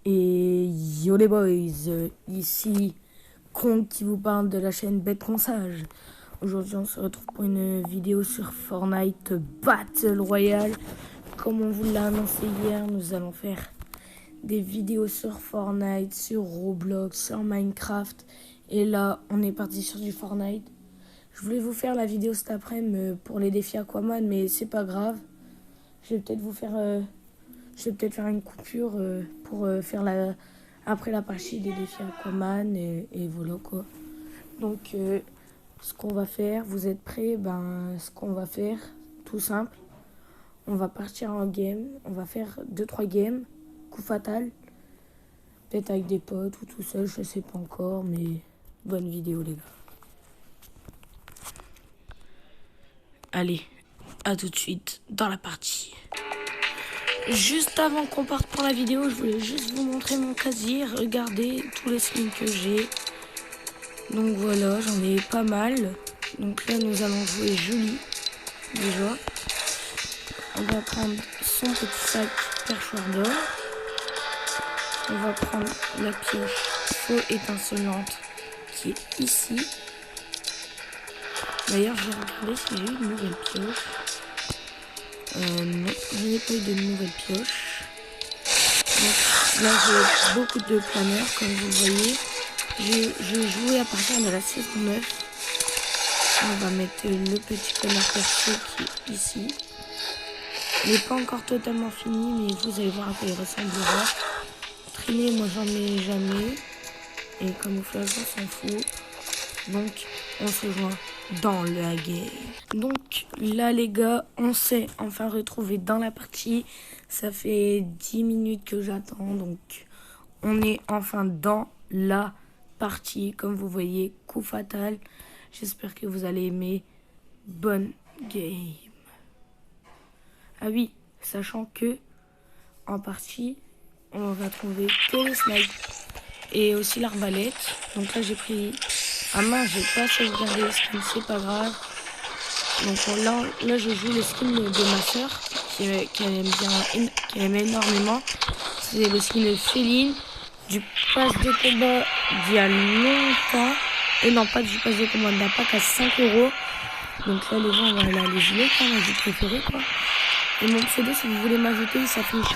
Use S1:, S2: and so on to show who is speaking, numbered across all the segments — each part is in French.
S1: Et yo les boys, ici Kronk qui vous parle de la chaîne Bête Sage. Aujourd'hui on se retrouve pour une vidéo sur Fortnite Battle Royale. Comme on vous l'a annoncé hier, nous allons faire des vidéos sur Fortnite, sur Roblox, sur Minecraft. Et là on est parti sur du Fortnite. Je voulais vous faire la vidéo cet après-midi pour les défis Aquaman, mais c'est pas grave. Je vais peut-être faire une coupure pour faire après la partie des défis Aquaman et voilà quoi. Donc ce qu'on va faire, vous êtes prêts? Ce qu'on va faire, tout simple, on va partir en game, on va faire 2-3 games, coup fatal, peut-être avec des potes ou tout seul, je sais pas encore, mais bonne vidéo les gars. Allez, à tout de suite dans la partie. Juste avant qu'on parte pour la vidéo, je voulais juste vous montrer mon casier. Regardez tous les skins que j'ai. Donc voilà, j'en ai pas mal. Donc là, nous allons jouer Julie, déjà. On va prendre son petit sac perchoir d'or. On va prendre la pioche faux étincelante qui est ici. D'ailleurs, je vais regarder si j'ai eu une nouvelle pioche. Non, je n'ai pas eu de nouvelle pioche. Donc là, j'ai beaucoup de planeurs, comme vous le voyez. J'ai joué à partir de la saison 9. On va mettre le petit planeur perso qui est ici. Il n'est pas encore totalement fini, mais vous allez voir à quoi il ressemblera. Traîner, moi j'en ai jamais. Et camouflage, on s'en fout. Donc, on se joint dans la game. Donc là les gars, on s'est enfin retrouvé dans la partie. Ça fait 10 minutes que j'attends, donc on est enfin dans la partie. Comme vous voyez, coup fatal. J'espère que vous allez aimer. Bonne game. Ah oui, sachant que en partie on va trouver que le snipe et aussi l'arbalète. Donc là j'ai pris ah mince, j'ai pas sauvegardé le skin, c'est pas grave. Donc là je joue le skin de ma soeur qu'elle aime énormément. C'est le skin de Féline, du pass de combat d'il y a longtemps. Et non, pas du pass de combat, d'un pack à 5 €. Donc là les gens vont aller à les gilet, mon jeu préféré quoi. Et mon pseudo, si vous voulez m'ajouter, il s'affiche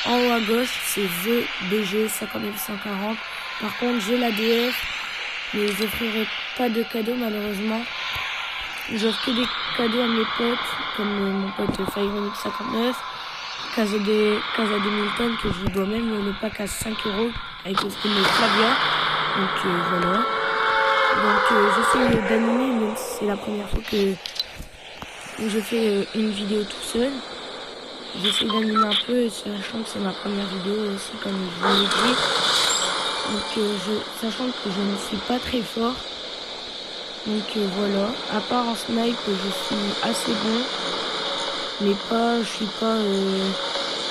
S1: en haut à gauche, c'est TheBG59140. Par contre j'ai la DF. Mais je n'offrirai pas de cadeaux malheureusement. J'offre que des cadeaux à mes potes, comme mon pote Fireonix59, Casa de Milton, que je lui dois même le pack à 5 € avec le skin de Flavia. Donc voilà. Donc j'essaie d'animer, même si c'est la première fois que je fais une vidéo tout seul. J'essaie d'animer un peu, sachant que c'est ma première vidéo aussi, comme je vous l'ai dit. Donc sachant que je ne suis pas très fort. Donc voilà. À part en snipe, je suis assez bon. Mais je suis pas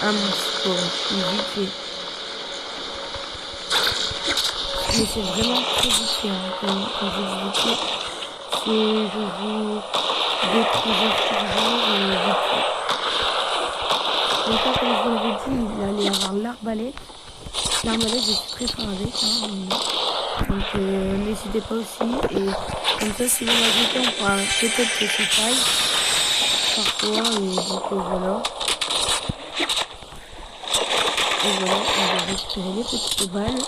S1: un monstre. Je suis vite fait. Mais c'est vraiment très vite fait. Quand je dis vite fait, je joue 2-3 heures par jour vite fait. Donc là, comme je vous l'avais dit, il allait y avoir l'arbalète. L'arbalète, je suis très fort avec. Donc n'hésitez pas aussi. Et comme ça, si vous m'ajoutez, on pourra peut-être que c'est faille. Parfois. Et donc voilà. Et voilà, on va récupérer les petites balles.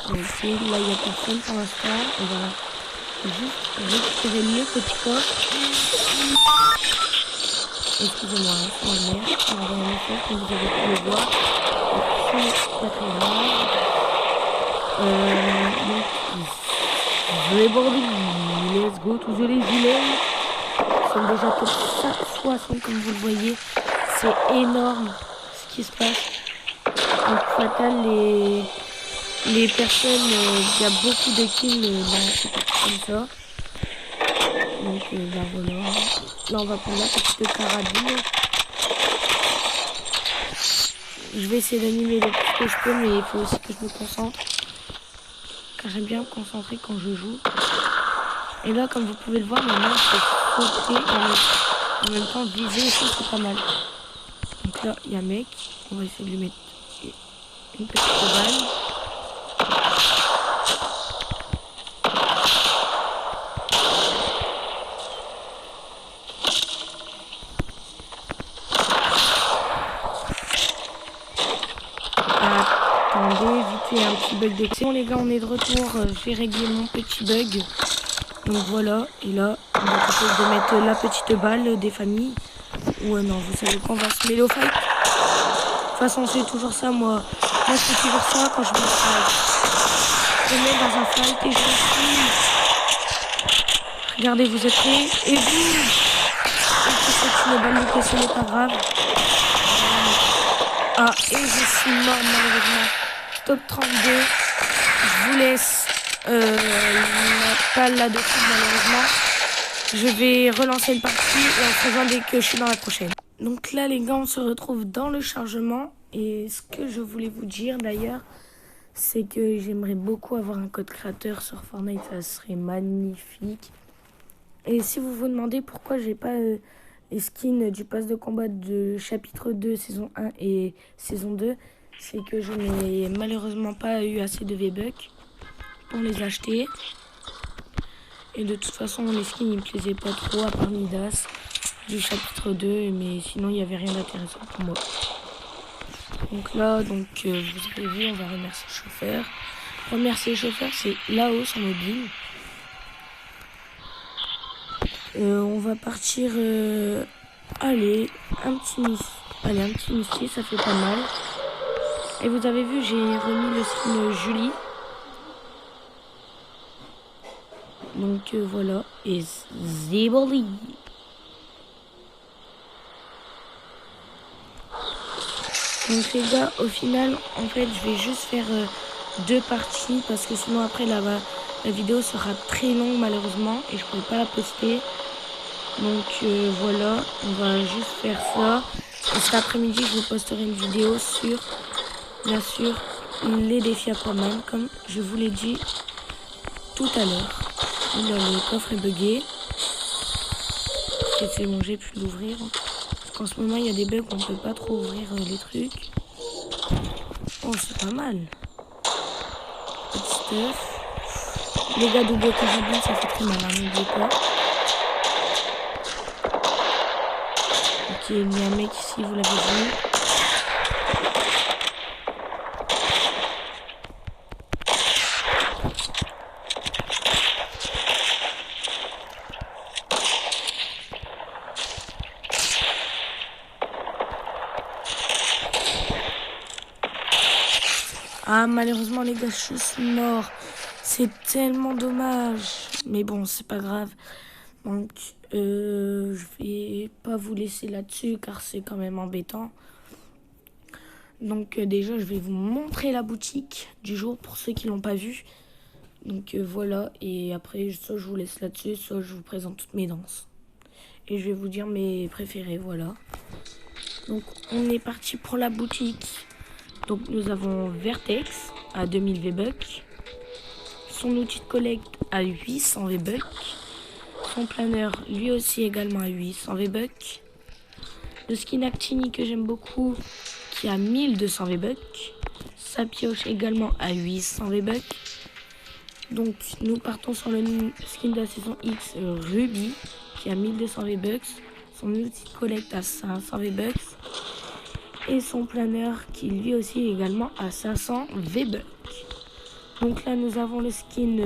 S1: Donc là, il n'y a personne pour l'instant. On va juste récupérer le petit coffre. Excusez-moi, c'est ma mère. On va en faire comme vous avez pu le voir. C'est pas très grave. Donc, les bordels, let's go, tous les gilets. Ils sont déjà top 60 comme vous le voyez. C'est énorme ce qui se passe. Donc, fatal, les personnes, il y a beaucoup de kills comme ça. Donc, voilà. Là, on va prendre la petite carabine. Je vais essayer d'animer le plus que je peux, mais il faut aussi que je me concentre. Car j'aime bien me concentrer quand je joue. Et là, comme vous pouvez le voir, maintenant, je peux sauter et en même temps viser aussi, c'est pas mal. Donc là, il y a un mec. On va essayer de lui mettre une petite balle. Attendez, vite fait, un petit bug de... Bon les gars, on est de retour. J'ai réglé mon petit bug. Donc voilà, et là, on va essayer de mettre la petite balle des familles. Ouais, non, vous savez qu'on va se mêler au fight. De toute façon, c'est toujours ça, moi. Moi, c'est toujours ça quand je me fight. Je me mets dans un fight et je suis. Regardez, vous êtes prêts. Et vous. C'est une balle loupée, ce n'est pas grave. Ah, et je suis mort, malheureusement. Top 32. Je vous laisse la balle là-dessus, malheureusement. Je vais relancer le parti et on se rejoint dès que je suis dans la prochaine. Donc là, les gars, on se retrouve dans le chargement. Et ce que je voulais vous dire, d'ailleurs, c'est que j'aimerais beaucoup avoir un code créateur sur Fortnite. Ça serait magnifique. Et si vous vous demandez pourquoi j'ai pas les skins du pass de combat de chapitre 2, saison 1 et saison 2, c'est que je n'ai malheureusement pas eu assez de V-Bucks pour les acheter. Et de toute façon, les skins, ils me plaisaient pas trop, à part Midas du chapitre 2, mais sinon, il n'y avait rien d'intéressant pour moi. Donc là, vous avez vu, on va remercier le chauffeur. Remercier le chauffeur, c'est là-haut, son mobile. On va partir... allez, un petit misty, ça fait pas mal. Et vous avez vu, j'ai remis le skin Julie. Donc voilà, et Ziboli. Donc les gars, au final, en fait, je vais juste faire 2 parties parce que sinon après la vidéo sera très longue malheureusement et je ne pourrai pas la poster. Donc voilà, on va juste faire ça. Et cet après-midi, je vous posterai une vidéo sur, bien sûr, les défis Aquaman, comme je vous l'ai dit tout à l'heure. Là, le coffre est bugué. Et c'est bon, j'ai pu l'ouvrir. Parce qu'en ce moment, il y a des bugs où on ne peut pas trop ouvrir les trucs. Oh, c'est pas mal. Petit stuff. Les gars, double carabine, ça fait très mal, hein, n'oubliez pas. Ok, il y a un mec ici, vous l'avez vu. Ah, malheureusement, les gars, je suis mort. C'est tellement dommage. Mais bon, c'est pas grave. Donc, je vais pas vous laisser là-dessus car c'est quand même embêtant. Donc, déjà, je vais vous montrer la boutique du jour pour ceux qui l'ont pas vu. Donc, voilà. Et après, soit je vous laisse là-dessus, soit je vous présente toutes mes danses. Et je vais vous dire mes préférés, voilà. Donc, on est parti pour la boutique. Donc nous avons Vertex à 2000 V-Bucks, son outil de collecte à 800 V-Bucks, son planeur lui aussi également à 800 V-Bucks, le skin Actini que j'aime beaucoup qui a 1200 V-Bucks, sa pioche également à 800 V-Bucks. Donc nous partons sur le skin de la saison X Ruby qui a 1200 V-Bucks, son outil de collecte à 500 V-Bucks. Et son planeur qui lui aussi est également à 500 V-Bucks. Donc là nous avons le skin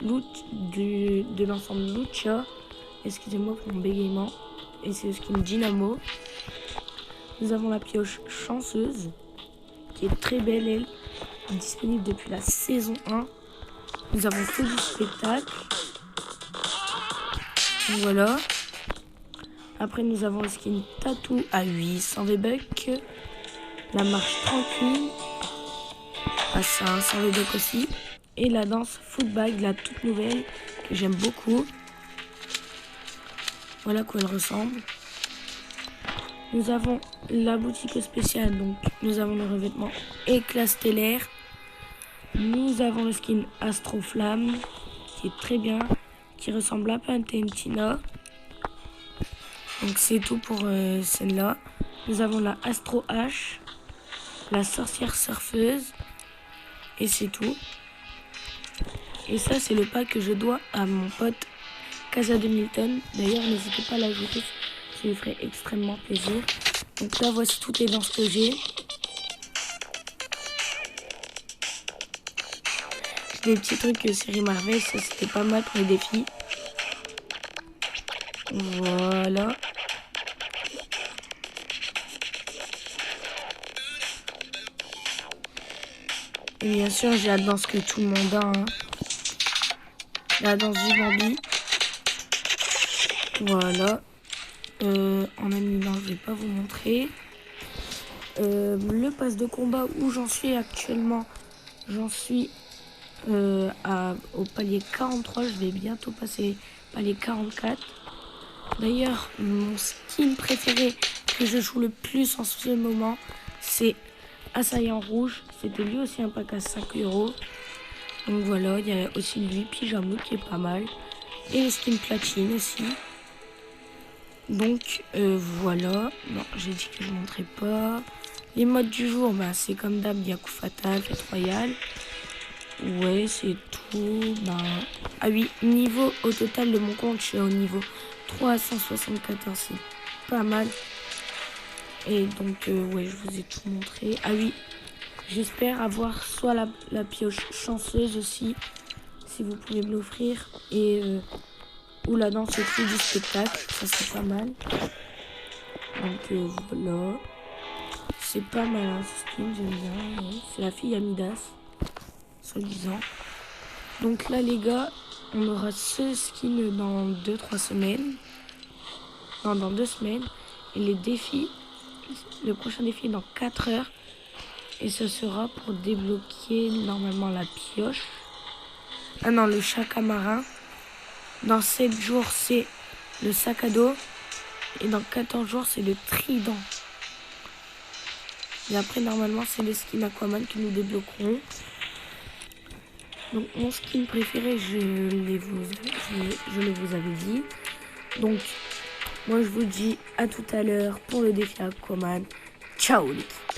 S1: loot de l'ensemble Lucha. Excusez-moi pour mon bégaiement. Et c'est le skin Dynamo. Nous avons la pioche chanceuse qui est très belle, elle, disponible depuis la saison 1. Nous avons que du spectacle. Donc voilà. Après, nous avons le skin Tattoo à 800 V-Bucks. La marche tranquille à 500 V-Bucks aussi. Et la danse Footbag, la toute nouvelle, que j'aime beaucoup. Voilà à quoi elle ressemble. Nous avons la boutique spéciale. Donc, nous avons le revêtement éclat stellaire. Nous avons le skin Astro Flamme, qui est très bien, qui ressemble à Pantentina. Donc c'est tout pour celle-là. Nous avons la Astro H, la sorcière surfeuse, et c'est tout. Et ça, c'est le pack que je dois à mon pote Casa de Milton. D'ailleurs, n'hésitez pas à l'ajouter, ça lui ferait extrêmement plaisir. Donc là, voici toutes les danses que j'ai. Des petits trucs série Marvel, ça c'était pas mal pour les défis. Voilà. Et bien sûr, j'ai la danse que tout le monde a. Hein. La danse du Bambi. Voilà. En animant, je vais pas vous montrer. Le pass de combat où j'en suis actuellement, j'en suis au palier 43. Je vais bientôt passer palier 44. D'ailleurs, mon skin préféré que je joue le plus en ce moment, c'est Assaillant Rouge. C'était lui aussi un pack à 5 €. Donc voilà, il y a aussi lui, Pyjama, qui est pas mal. Et le skin platine aussi. Donc voilà. Non, j'ai dit que je ne montrais pas. Les modes du jour, bah, c'est comme d'hab, il y a coup fatal, fête royale. Ouais, c'est tout. Bah... Ah oui, niveau au total de mon compte, je suis au niveau 374, c'est pas mal. Et donc, ouais, je vous ai tout montré. Ah oui, j'espère avoir soit la pioche chanceuse aussi, si vous pouvez me l'offrir, et ou la danse au prix du spectacle, ça c'est pas mal. Donc voilà, c'est pas mal hein, ce skin, j'aime bien. Ouais. C'est la fille Amidas, soi-disant. Donc là les gars, on aura ce skin dans 2-3 semaines. Non, dans 2 semaines. Et les défis, le prochain défi est dans 4 heures. Et ce sera pour débloquer normalement la pioche. Ah non, le chaka marin. Dans 7 jours, c'est le sac à dos. Et dans 14 jours, c'est le trident. Et après, normalement, c'est le skin Aquaman que nous débloquerons. Donc, mon skin préféré, je le vous avais dit. Donc, moi, je vous dis à tout à l'heure pour le défi Aquaman. Ciao, les